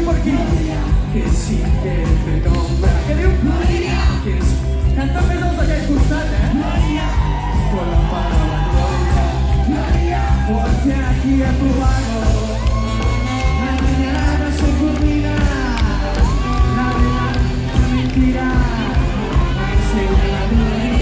diu per aquí? Que sí que te nombra. Què diu? Que és... Canta més els d'aquell costat, Con la palabra gloria, porque aquí a tu lado la mañana se culmina, la verdad, la mentira, se la gloria.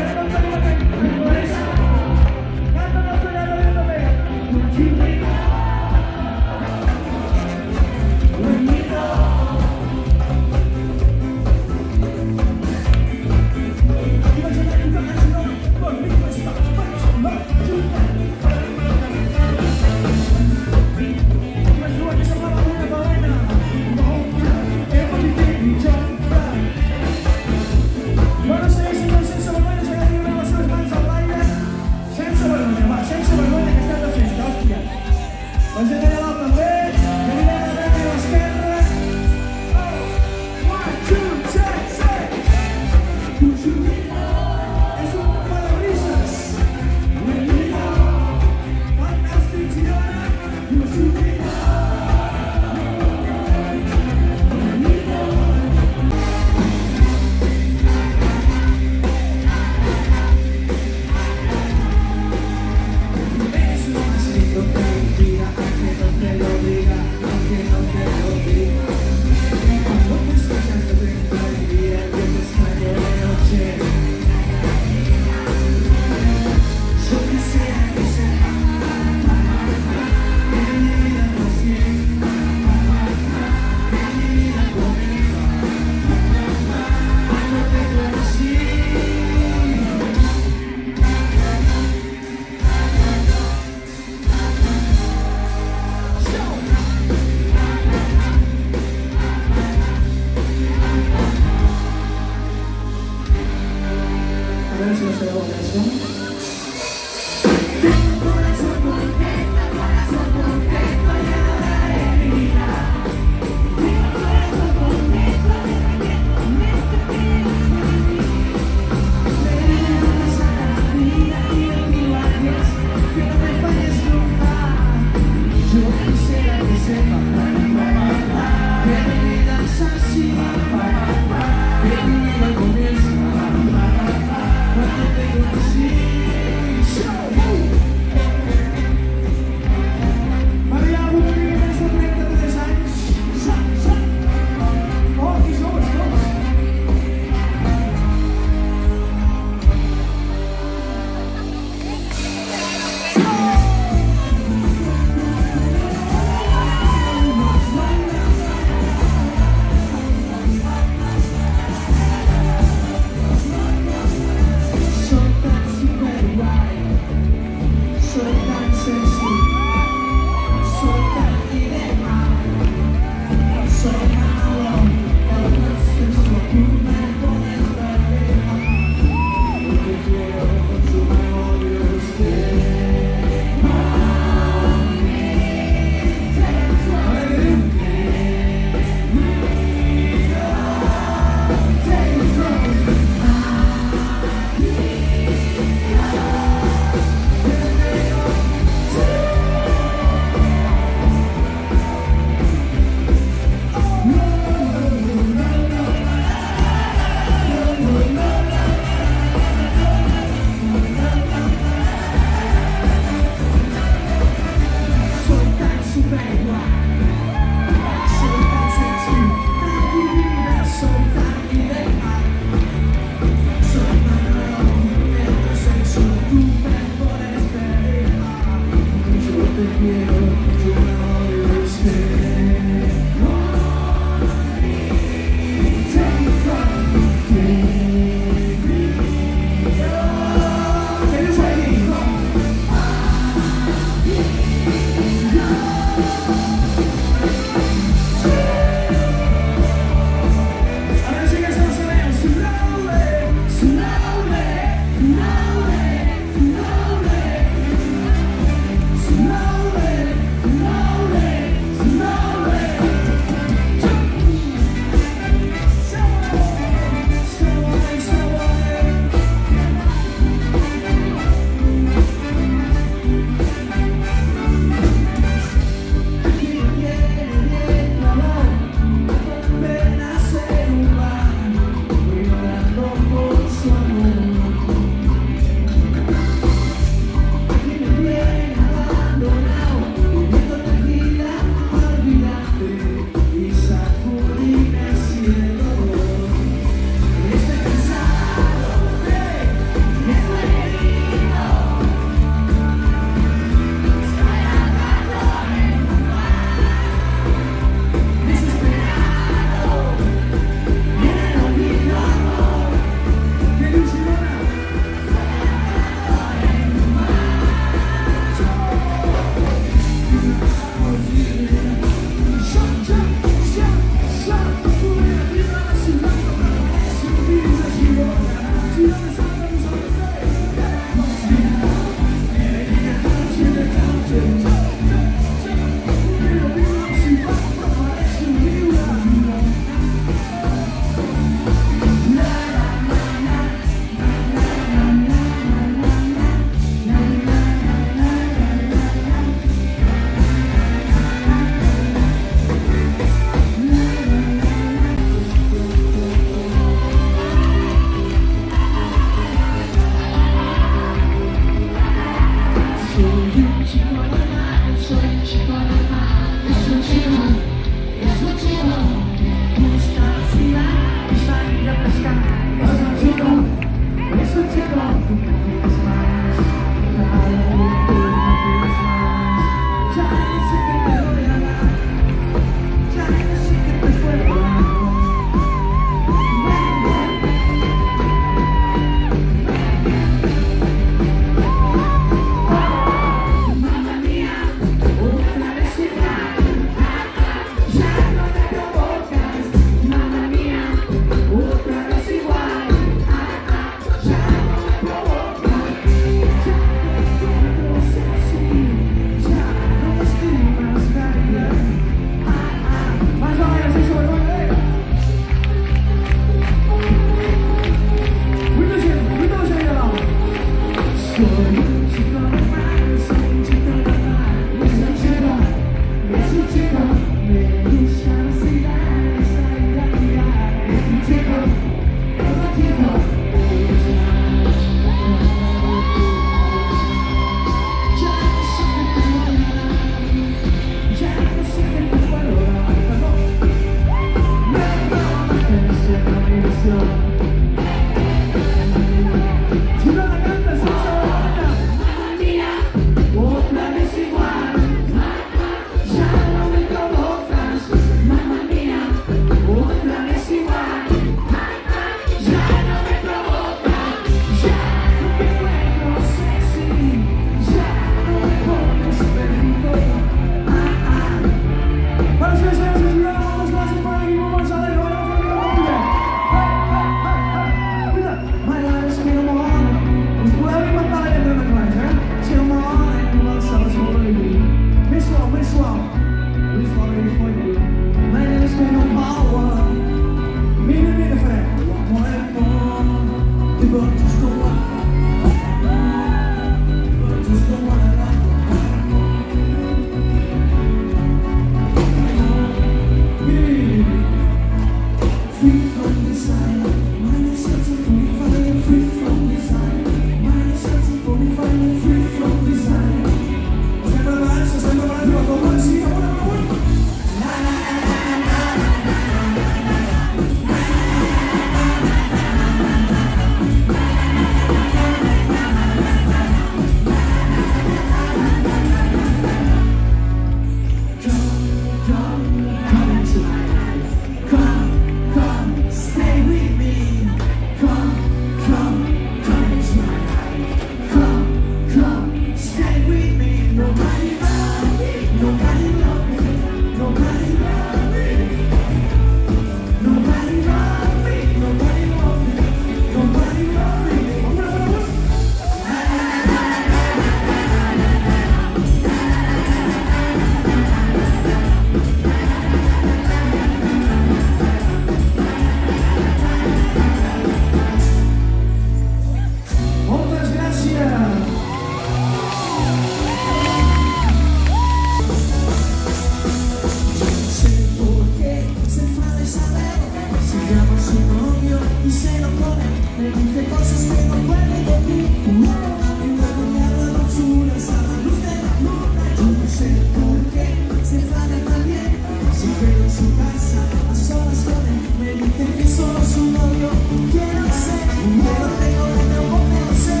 me dice cosas que no pueden decir. Y luego me habla dulzuras a la luz de la luna. Yo no sé por qué se enfada también. Si veo en su casa a solas con él, me dice que solo su novio quiero ser. Pero tengo de porque no sé.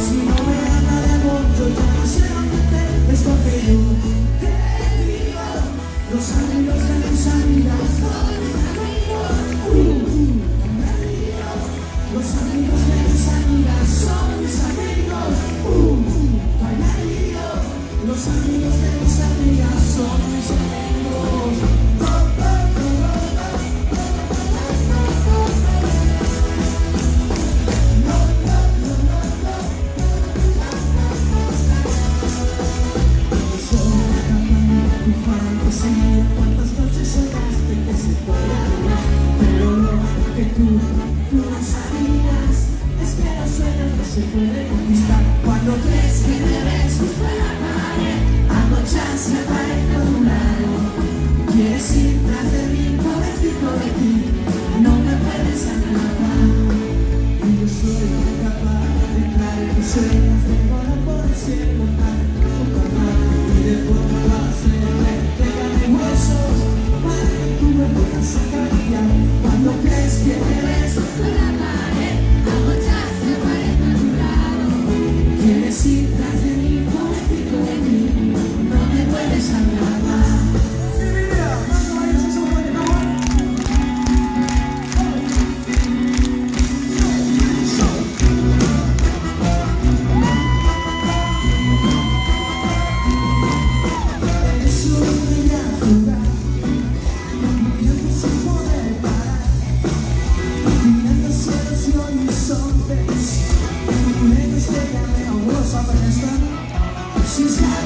Si no me habla de amor, yo ya no sé dónde esté. Es porque yo te digo, los amigos de mis amigas son mis amigos. Los amigos de mis amigas son mis amigos. Vaya lío. Los amigos de mis amigas son mis amigos. Cuántas noches soñaste que se fuera, pero lo que tú no sabías es que los sueños no se pueden conquistar. Cuando crees que me ves justo en la pared, algo ya se aparezca a un lado. Quieres ir tras de mí, pobrecito de ti, no me puedes atrapar. Y yo soy capaz de entrar en tus sueños, de volar por el cielo, y de pronto hacerme huesos para que tú me puedas acariciar. Cuando crees que me ves justo en la pared, algo ya se aparezca a tu lado. Quieres ir tras de mí, pobrecito de ti, no me puedes atrapar. Mi vida, no vayas a su buena amor. She's got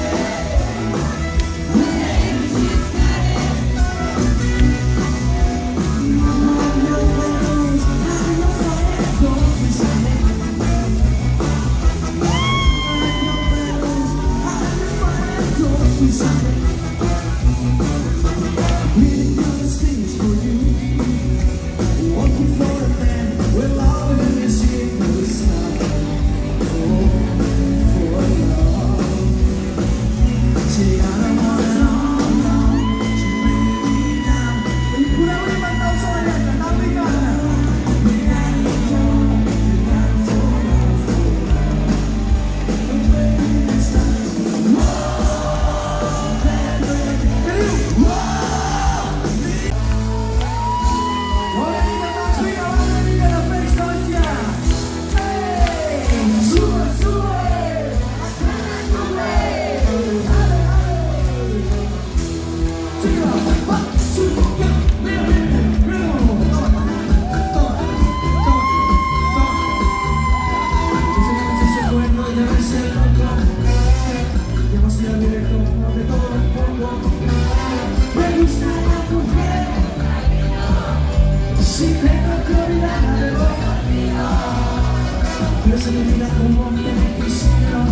mi vida como que me quisieron.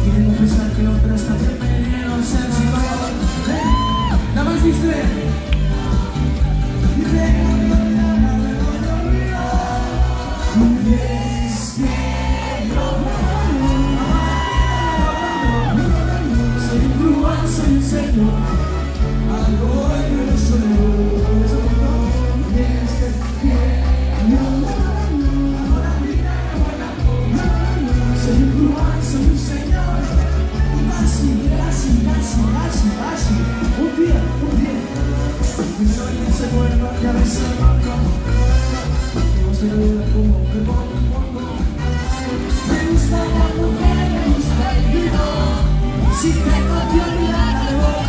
Quieren confesar que otras también me dieron ser su valor. Nada más dice. Soy un cruel, soy un señor. Algo que no soy yo. Y es que soy un cruel, soy un señor. Y así. Un pie. Y soy ese muerto que a veces no. No se duda como que poco. Me gusta la mujer, me gusta el vino. Si tengo que olvidar de vos.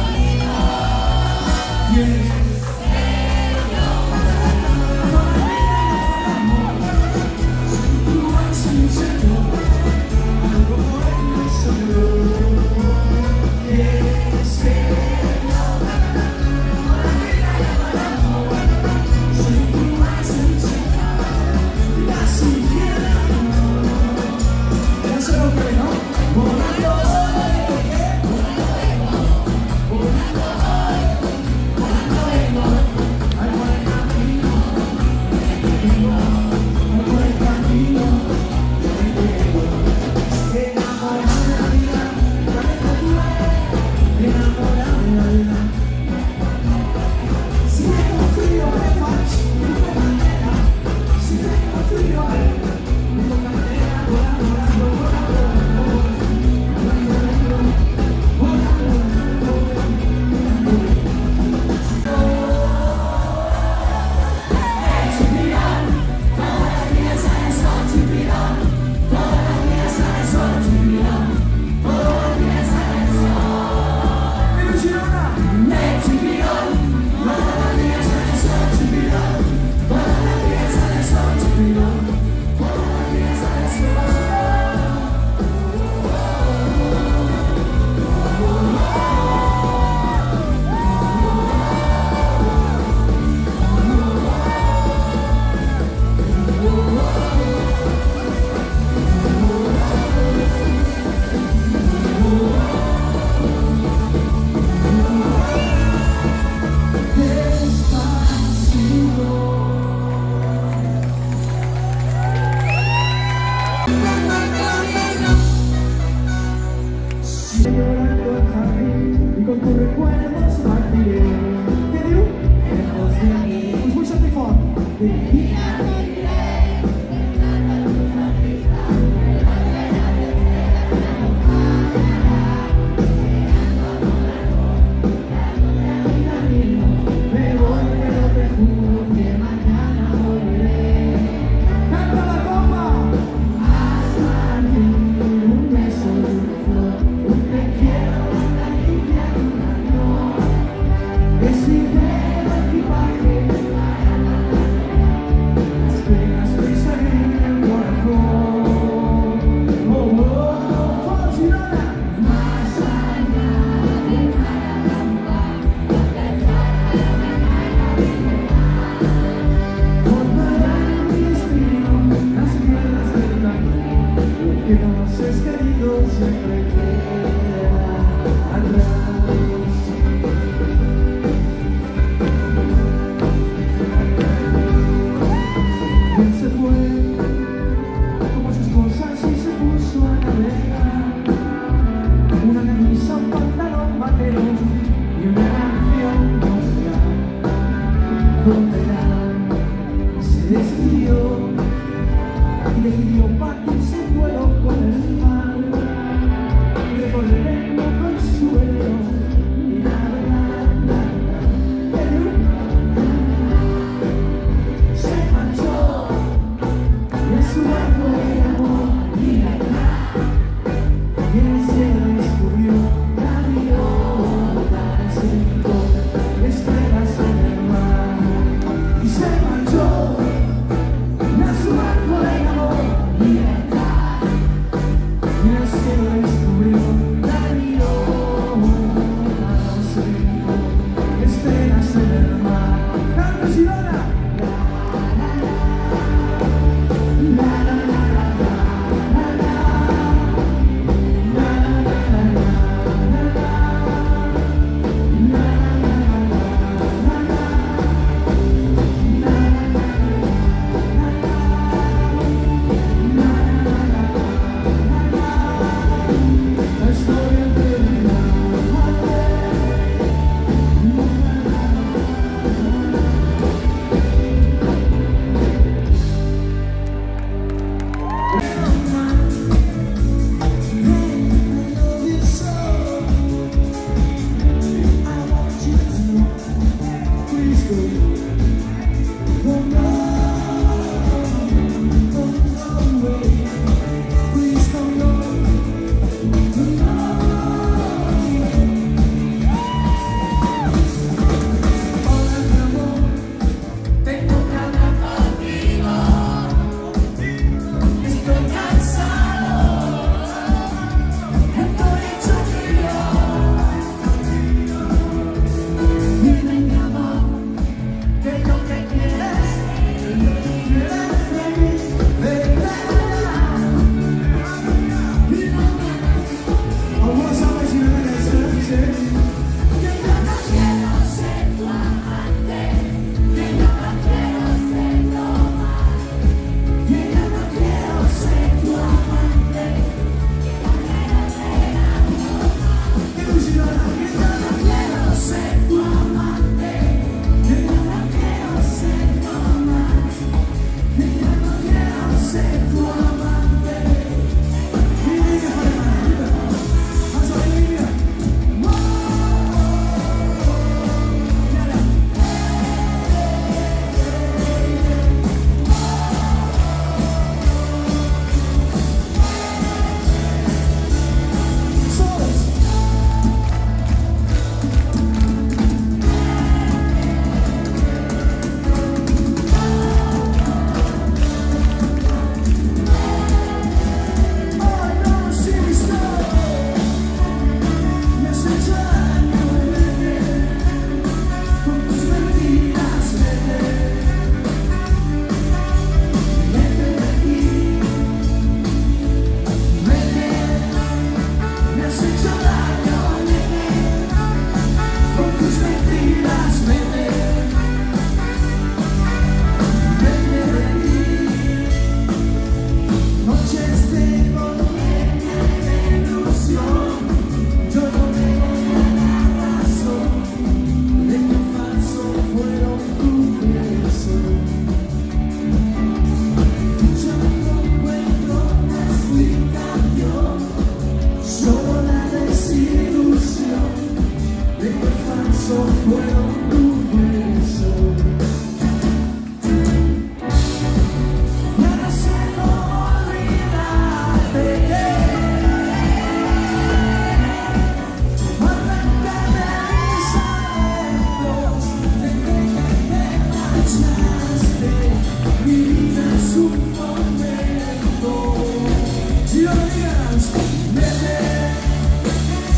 Volando frontera se despidió y le pidió partirse un vuelo con el mar y recorrer el mundo en su velero y navegar. Se marchó y en su barco de amor libertad y en el cielo descubrió la violeta del centro, estrellas en el mar y se marchó y en su barco de amor libertad y en el cielo descubrió la violeta del centro, estrellas en el mar. ¡Canta, Girona!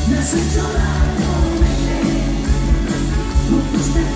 Me has hecho daño, con tus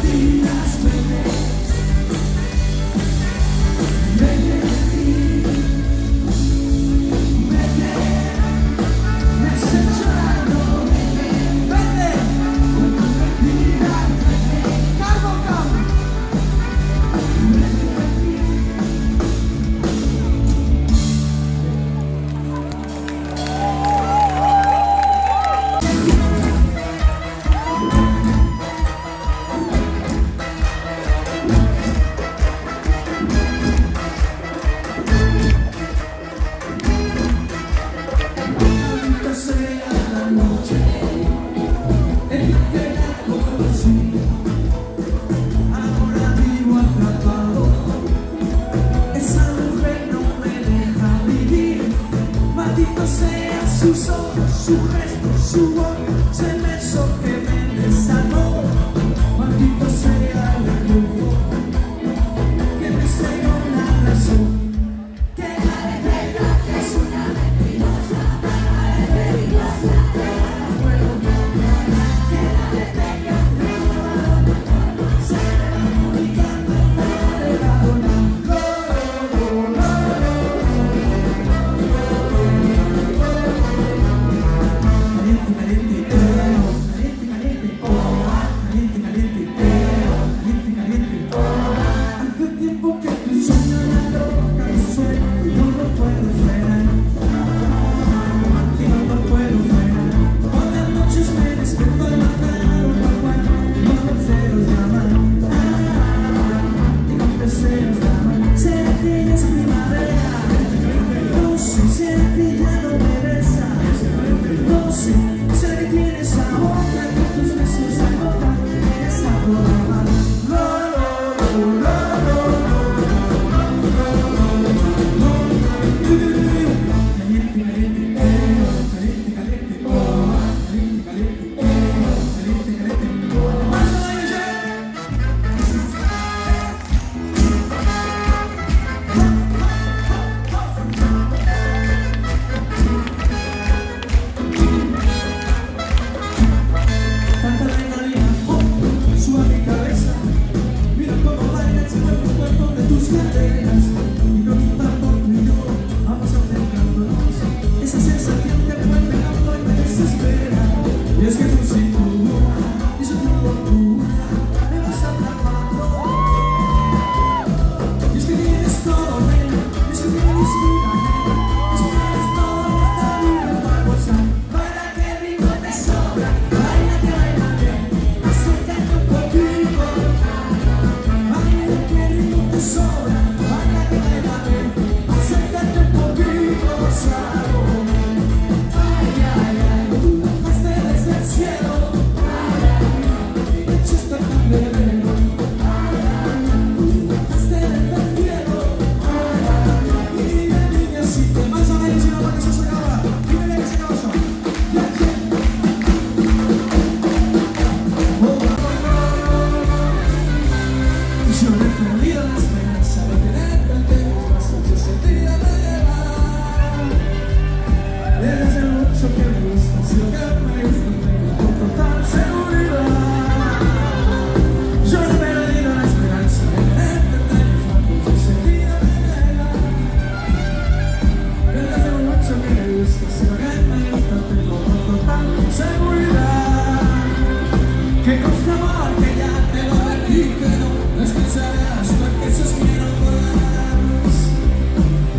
porque ya te lo advertí que no descansarás porque sos mi más.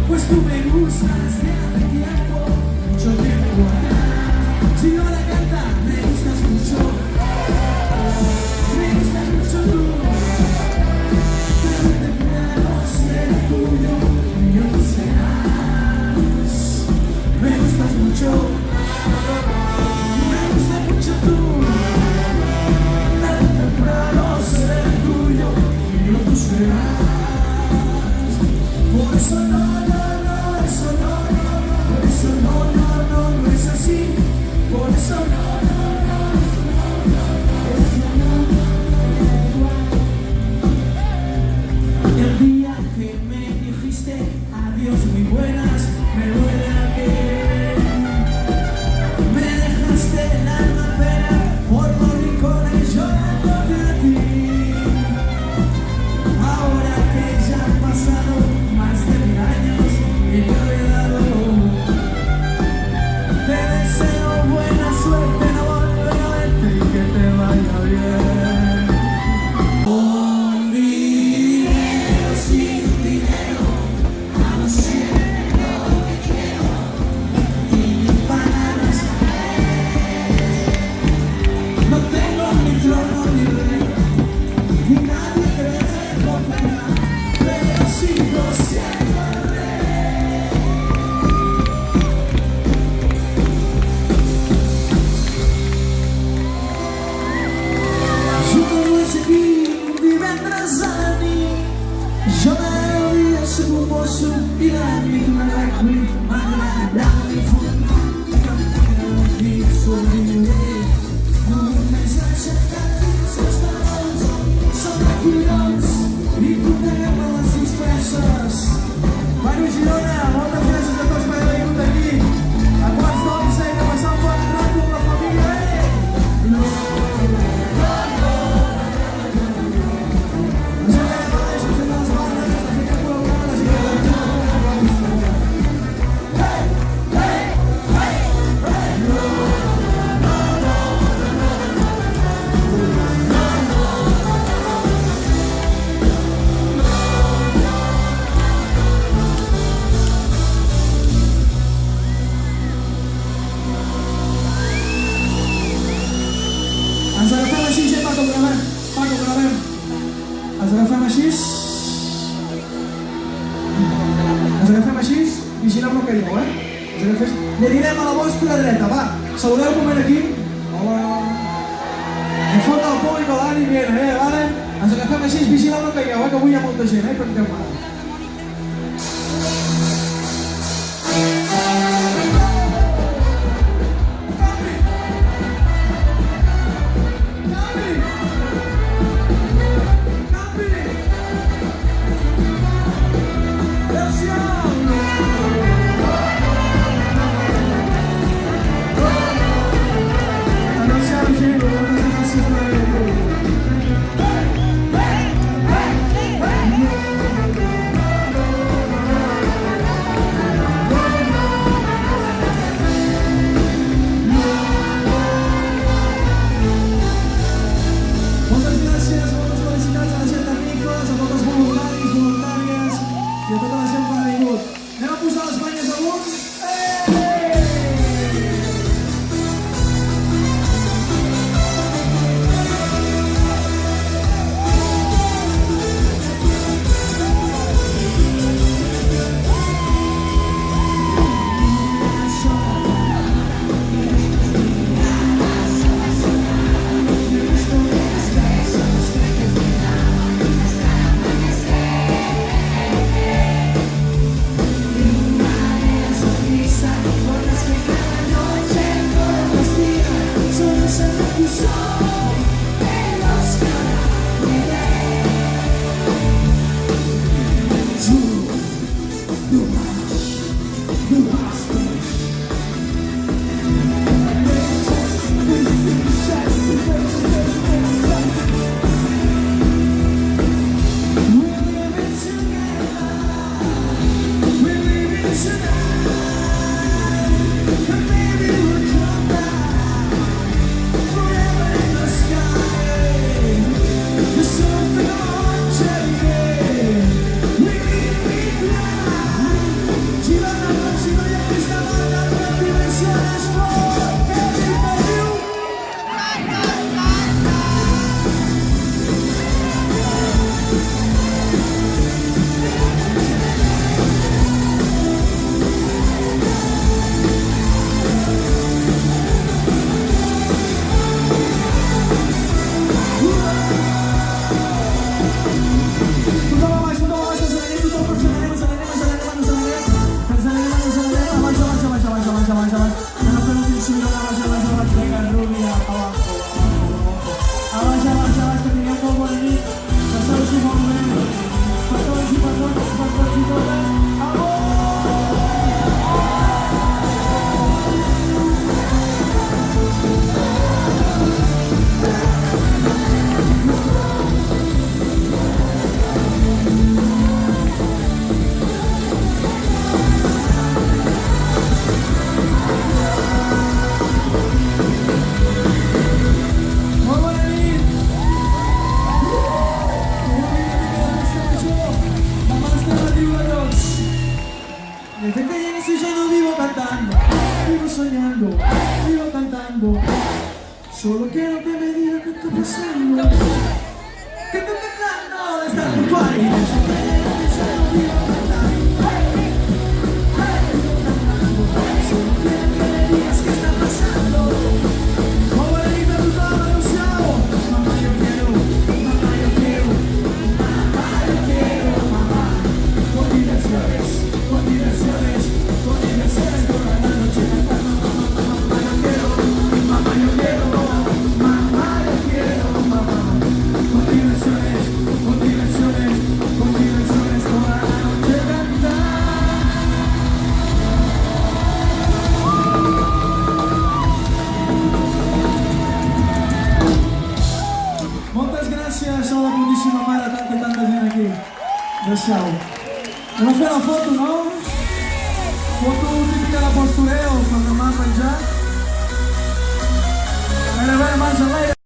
Pues tú me gustas de hace tiempo, mucho tiempo. Si no la canta, me gustas mucho. Me gustas mucho tú. Tarde o temprano seré tuyo y yo tú serás. Me gustas mucho. Me gustas mucho tú. Tarde o temprano seré tuyo y yo tú serás. Por eso no, eso no, por eso no es así. Por eso no, el día que me dijiste adiós muy buenas, me duele a que me dejaste el alma pena por los rincones llorándote a ti. Ahora que ya han pasado más de 1000 años y te he olvidado, te deseo buena suerte, no volver a verte y que te vaya bien. Con dinero, sin dinero, hago siempre lo que quiero y mis palabras. No tengo ni trono ni rey, ni nadie cree por pena, pero sigo siendo el rey. Jo condueixo aquí divendres a la nit. Jo cada dia soc un mosso i la nit una drag queen. M'agrada l'informat que m'agrada dir sobreviuré. Només aixecat dins els talons som de collons i tornem a les disfresses. Bueno, Girona, moltes gràcies a tots per haver vingut aquí. A quarts d'11 i de passar un bon rato amb la família, Ens agafem així, Paco, gravem. Ens agafem així. Ens agafem així, vigileu el que diu, Ens agafem així. Le direm a la vostra dreta, va. Saludeu un moment aquí. Hola. En font del públic, Dani, viene, vale? Ens agafem així, vigileu el que diu, que avui hi ha molta gent, prengueu mal. soñando, vivo cantando. Solo quiero que me digas qué está pasando. Que te tentando de estar junto a mí. Solo quiero que me digas qué está pasando. Morenita, tú estás anunciado. Mamá, yo quiero, mamá, yo quiero, mamá, yo quiero, mamá. Con diversiones, con diversiones, con diversiones toda la noche cantando. Mamá, yo quiero, mamá, yo quiero, mamá, yo quiero, mamá. Con diversiones, con diversiones, con diversiones toda la noche cantando. Moltes gràcies a la boníssima mare, tanta gent aquí. Deixeu. Anem a fer la foto, no? Foto típica de postureo, per demà penjar. A veure, mans enlaire.